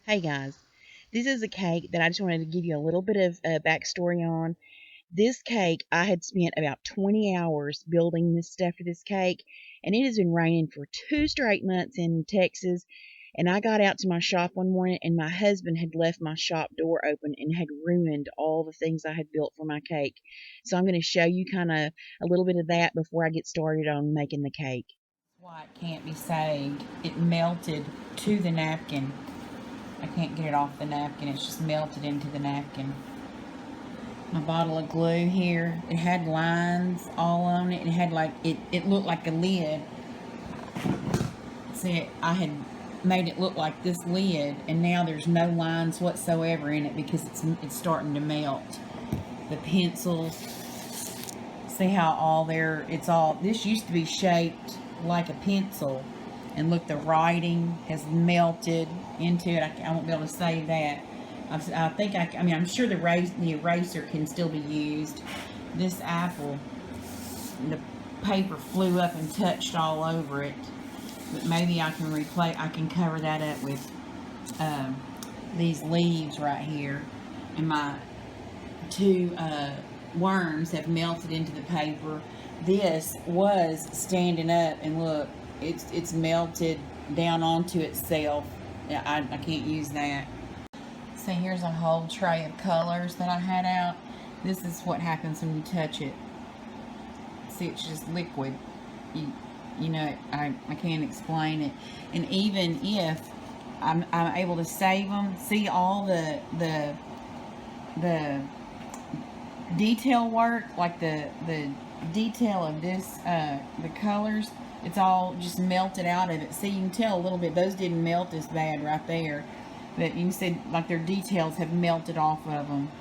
Hey guys, this is a cake that I just wanted to give you a little bit of backstory on. This cake, I had spent about 20 hours building this stuff for this cake, and it has been raining for 2 straight months in Texas. And I got out to my shop one morning, and my husband had left my shop door open and had ruined all the things I had built for my cake. So I'm going to show you kind of a little bit of that before I get started on making the cake. Why it can't be saved. It melted to the napkin. I can't get it off the napkin. It's just melted into the napkin. My bottle of glue here, it had lines all on it. It had like, it looked like a lid. See, I had made it look like this lid, and now there's no lines whatsoever in it because it's starting to melt. The pencils, see how all there, it's all, this used to be shaped like a pencil, and look, the writing has melted into it. I won't be able to save that. I think I mean, I'm sure the eraser can still be used. This apple, the paper flew up and touched all over it, but maybe I can I can cover that up with these leaves right here, and my two worms have melted into the paper. This was standing up, and look, it's melted down onto itself. Yeah, I can't use that. See, here's a whole tray of colors that I had out. This is what happens when you touch it. See, it's just liquid. You know, I can't explain it. And even if I'm able to save them, see all the detail work, like the detail of this, the colors, it's all just melted out of it. See, you can tell a little bit, those didn't melt as bad right there, but you can see like their details have melted off of them.